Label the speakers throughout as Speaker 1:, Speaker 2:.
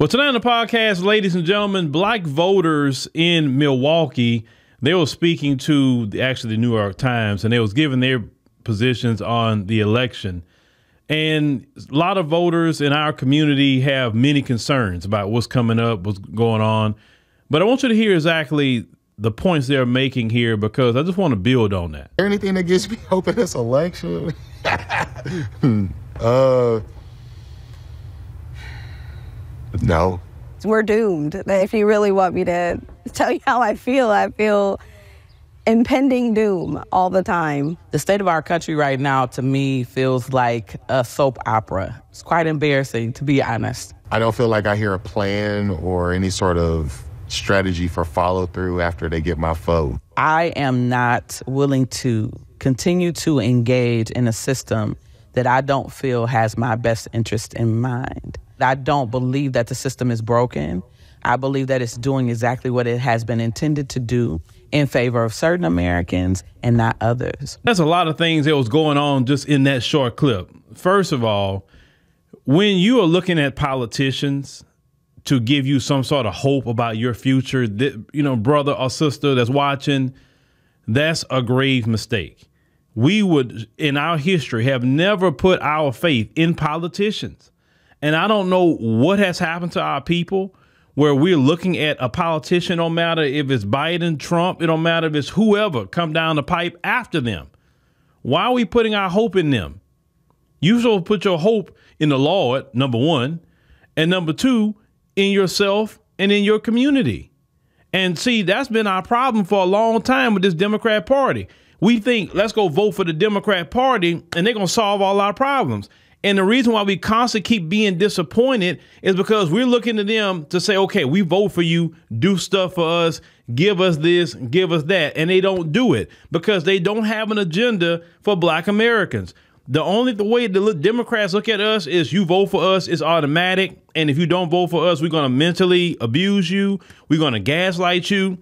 Speaker 1: Well, tonight on the podcast, ladies and gentlemen, black voters in Milwaukee, they were speaking to the New York Times, and they was giving their positions on the election. And a lot of voters in our community have many concerns about what's coming up, what's going on. But I want you to hear exactly the points they're making here, because I just want to build on that.
Speaker 2: Anything that gives me hope in this election? No.
Speaker 3: We're doomed. If you really want me to tell you how I feel impending doom all the time.
Speaker 4: The state of our country right now, to me, feels like a soap opera. It's quite embarrassing, to be honest.
Speaker 2: I don't feel like I hear a plan or any sort of strategy for follow through after they get my vote.
Speaker 4: I am not willing to continue to engage in a system that I don't feel has my best interest in mind. I don't believe that the system is broken. I believe that it's doing exactly what it has been intended to do in favor of certain Americans and not others.
Speaker 1: There's a lot of things that was going on just in that short clip. First of all, when you are looking at politicians to give you some sort of hope about your future, brother or sister that's watching, that's a grave mistake. We would, in our history, have never put our faith in politicians. And I don't know what has happened to our people where we're looking at a politician, no matter if it's Biden, Trump, it don't matter if it's whoever come down the pipe after them. Why are we putting our hope in them? You should put your hope in the Lord, number one, and number two, in yourself and in your community. And see, that's been our problem for a long time with this Democrat Party. We think, let's go vote for the Democrat Party and they're going to solve all our problems. And the reason why we constantly keep being disappointed is because we're looking to them to say, okay, we vote for you, do stuff for us, give us this, give us that. And they don't do it because they don't have an agenda for black Americans. The way the Democrats look at us is you vote for us, it's automatic. And if you don't vote for us, we're going to mentally abuse you. We're going to gaslight you.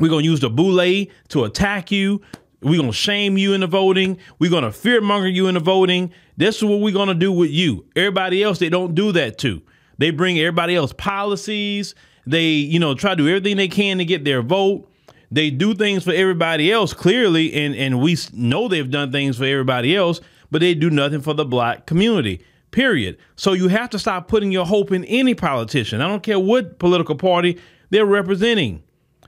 Speaker 1: We're going to use the boule to attack you. We're going to shame you into voting. We're going to fearmonger you into voting. This is what we're going to do with you. Everybody else, they don't do that to. They bring everybody else policies. They, try to do everything they can to get their vote. They do things for everybody else, clearly, and we know they've done things for everybody else, but they do nothing for the black community, period. So you have to stop putting your hope in any politician. I don't care what political party they're representing.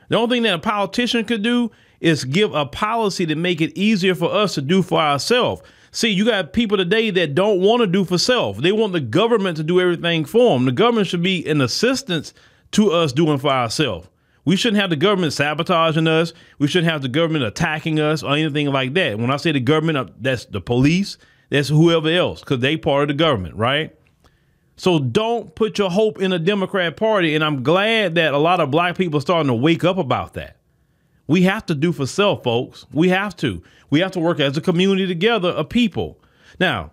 Speaker 1: The only thing that a politician could do is give a policy to make it easier for us to do for ourselves. See, you got people today that don't want to do for self. They want the government to do everything for them. The government should be an assistance to us doing for ourselves. We shouldn't have the government sabotaging us. We shouldn't have the government attacking us or anything like that. When I say the government, that's the police, that's whoever else, because they part of the government, right? So don't put your hope in a Democrat Party. And I'm glad that a lot of black people are starting to wake up about that. We have to do for self, folks. We have to. We have to work as a community together of people. Now,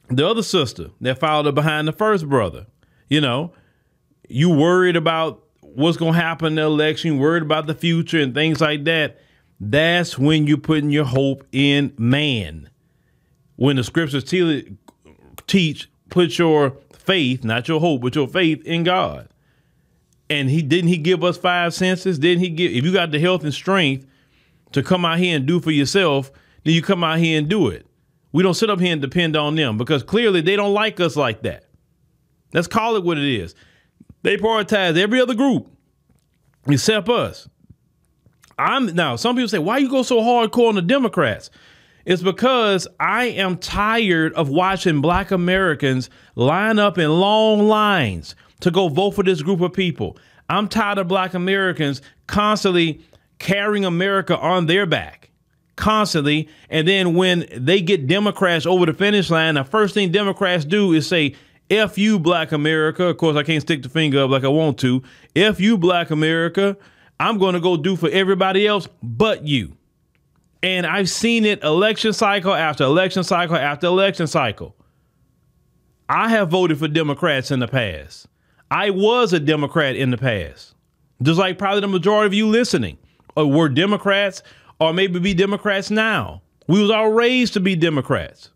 Speaker 1: the other sister that followed up behind the first brother, you worried about what's going to happen in the election, worried about the future and things like that. That's when you're putting your hope in man. When the scriptures teach, put your faith, not your hope, but your faith in God. And he give us 5 senses? If you got the health and strength to come out here and do for yourself, then you come out here and do it. We don't sit up here and depend on them because clearly they don't like us like that. Let's call it what it is. They prioritize every other group except us. Now, some people say, why you go so hardcore on the Democrats? It's because I am tired of watching black Americans line up in long lines to go vote for this group of people. I'm tired of black Americans constantly carrying America on their back, constantly. And then when they get Democrats over the finish line, the first thing Democrats do is say, F you, black America. Of course, I can't stick the finger up like I want to. F you, black America. I'm going to go do for everybody else but you. And I've seen it election cycle after election cycle after election cycle. I have voted for Democrats in the past. I was a Democrat in the past, just like probably the majority of you listening or were Democrats or maybe be Democrats now. We was all raised to be Democrats,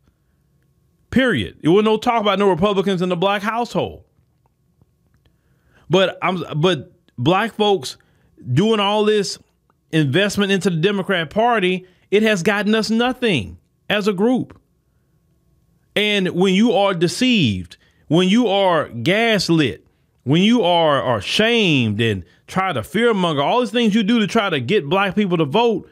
Speaker 1: period. It was no talk about no Republicans in the black household. But black folks doing all this investment into the Democrat Party, it has gotten us nothing as a group. And when you are deceived, when you are gaslit, when you are shamed and try to fearmonger, all these things you do to try to get black people to vote,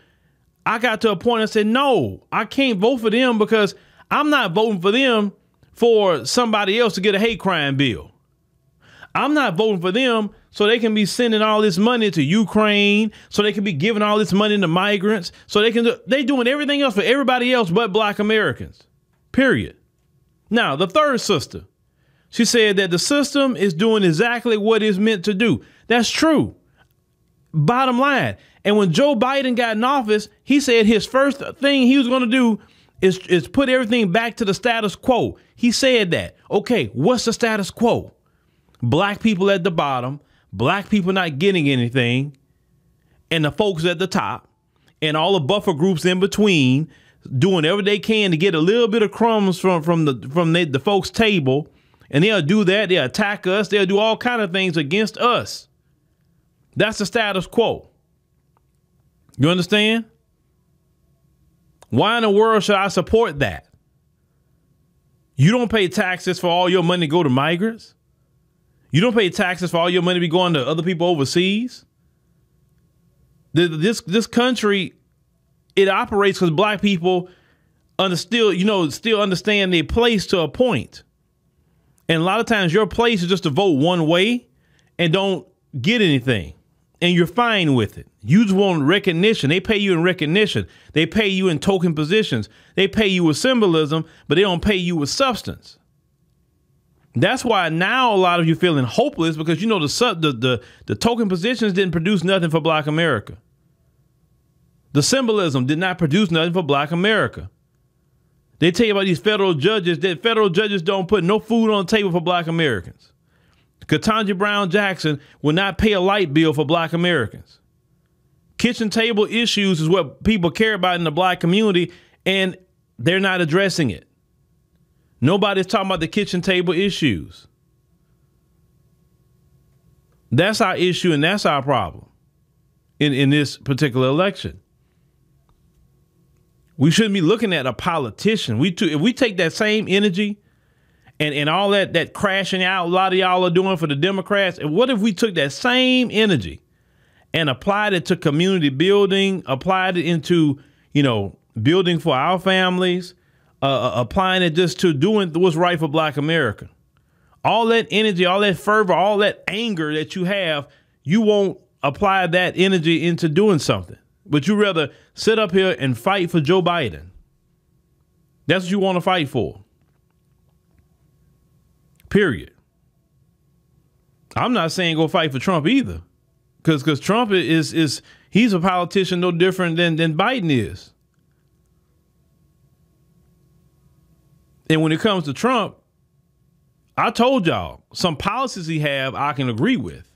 Speaker 1: I got to a point and said, no, I can't vote for them because I'm not voting for them for somebody else to get a hate crime bill. I'm not voting for them so they can be sending all this money to Ukraine, so they can be giving all this money to migrants, so they doing everything else for everybody else but black Americans, period. Now, the third sister, she said that the system is doing exactly what it's meant to do. That's true. Bottom line. And when Joe Biden got in office, he said his first thing he was going to do is put everything back to the status quo. He said that. Okay, what's the status quo? Black people at the bottom, black people not getting anything, and the folks at the top, and all the buffer groups in between doing whatever they can to get a little bit of crumbs from the folks' table. And they'll do that. They'll attack us. They'll do all kinds of things against us. That's the status quo. You understand? Why in the world should I support that? You don't pay taxes for all your money to go to migrants. You don't pay taxes for all your money to be going to other people overseas. This country, it operates because black people still understand their place to a point. And a lot of times your place is just to vote one way and don't get anything. And you're fine with it. You just want recognition. They pay you in recognition. They pay you in token positions. They pay you with symbolism, but they don't pay you with substance. That's why now a lot of you feeling hopeless because, you know, the token positions didn't produce nothing for black America. The symbolism did not produce nothing for black America. They tell you about these federal judges that federal judges don't put no food on the table for black Americans. Ketanji Brown Jackson will not pay a light bill for black Americans. Kitchen table issues is what people care about in the black community, and they're not addressing it. Nobody's talking about the kitchen table issues. That's our issue, and that's our problem in this particular election. We shouldn't be looking at a politician. If we take that same energy and all that crashing out a lot of y'all are doing for the Democrats, and what if we took that same energy and applied it to community building, applied it into, building for our families, applying it just to doing what's right for black America. All that energy, all that fervor, all that anger that you have, you won't apply that energy into doing something. But you rather sit up here and fight for Joe Biden. That's what you want to fight for. Period. I'm not saying go fight for Trump either. Because Trump he's a politician no different than Biden is. And when it comes to Trump, I told y'all some policies he have I can agree with.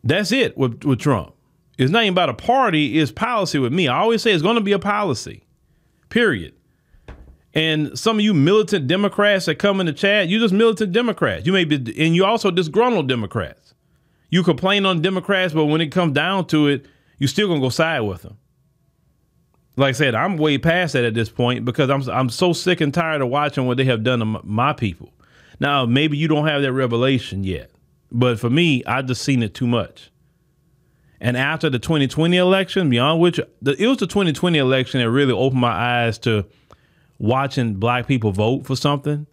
Speaker 1: That's it with Trump. It's not even about a party, it's policy with me. I always say it's going to be a policy, period. And some of you militant Democrats that come in the chat, you're just militant Democrats. You may be, and you're also disgruntled Democrats. You complain on Democrats, but when it comes down to it, you're still going to go side with them. Like I said, I'm way past that at this point because I'm so sick and tired of watching what they have done to my people. Now, maybe you don't have that revelation yet, but for me, I've just seen it too much. And after the 2020 election, beyond which it was the 2020 election that really opened my eyes to watching black people vote for something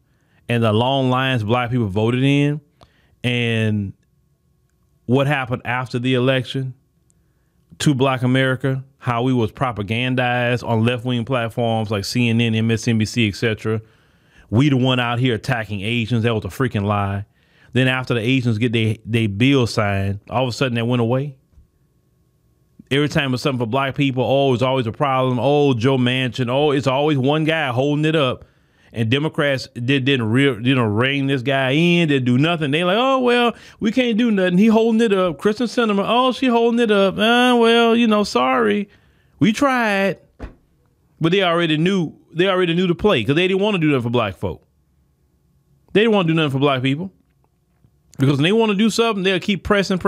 Speaker 1: and the long lines black people voted in and what happened after the election to black America, how we was propagandized on left-wing platforms like CNN, MSNBC, etc. We the one out here attacking Asians. That was a freaking lie. Then after the Asians get their bill signed, all of a sudden that went away. Every time it's something for black people, it's always a problem. Joe Manchin. It's always one guy holding it up. And Democrats didn't rein this guy in. They do nothing. They like, we can't do nothing. He holding it up. Kristen Sinema, she holding it up. Sorry. We tried. But they already knew the play because they didn't want to do nothing for black folk. They didn't want to do nothing for black people. Because when they want to do something, they'll keep pressing.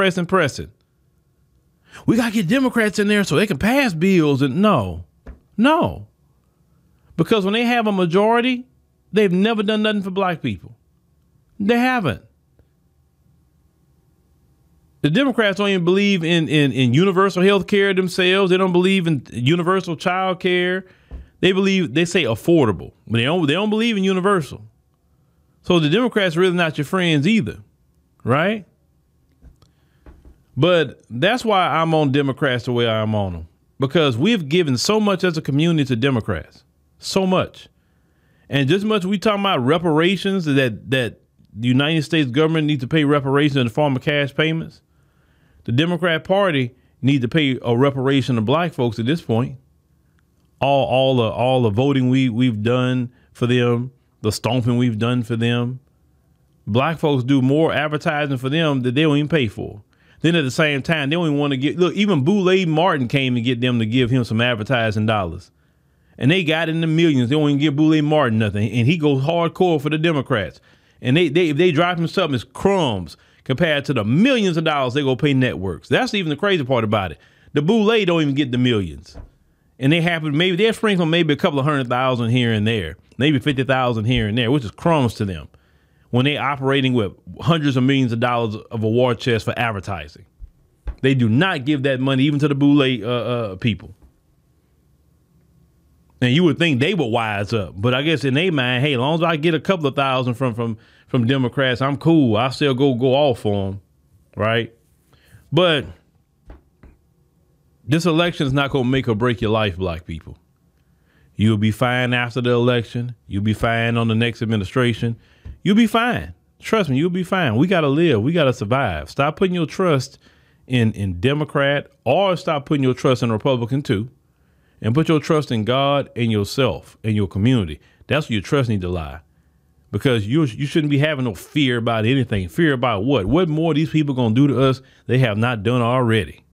Speaker 1: We got to get Democrats in there so they can pass bills. And no. Because when they have a majority, they've never done nothing for black people. They haven't. The Democrats don't even believe in universal health care themselves. They don't believe in universal child care. They say affordable, but they don't believe in universal. So the Democrats are really not your friends either, right? But that's why I'm on Democrats the way I'm on them, because we've given so much as a community to Democrats, so much. And just as much we talking about reparations, that the United States government needs to pay reparations in the form of cash payments. The Democrat Party needs to pay a reparation to black folks at this point. All the voting we've done for them, the stomping we've done for them. Black folks do more advertising for them that they don't even pay for. Then at the same time, they don't even want to get, look, even Boulay Martin came to get them to give him some advertising dollars. And they got in the millions. They don't even give Boulay Martin nothing. And he goes hardcore for the Democrats. And if they drop him something, it's crumbs compared to the millions of dollars they go pay networks. That's even the crazy part about it. The Boulay don't even get the millions. And they happen, maybe they're sprinkling maybe a couple of 100,000 here and there, maybe 50,000 here and there, which is crumbs to them when they're operating with hundreds of millions of dollars of a war chest for advertising. They do not give that money even to the Boulay people. And you would think they would wise up, but I guess in their mind, hey, as long as I get a couple of thousand from Democrats, I'm cool. I still go off for them, right? But this election is not going to make or break your life, black people. You'll be fine after the election. You'll be fine on the next administration. You'll be fine. Trust me, you'll be fine. We got to live. We got to survive. Stop putting your trust in Democrat, or stop putting your trust in Republican too, and put your trust in God and yourself and your community. That's where your trust needs to lie. Because you shouldn't be having no fear about anything. Fear about what? What more these people going to do to us they have not done already?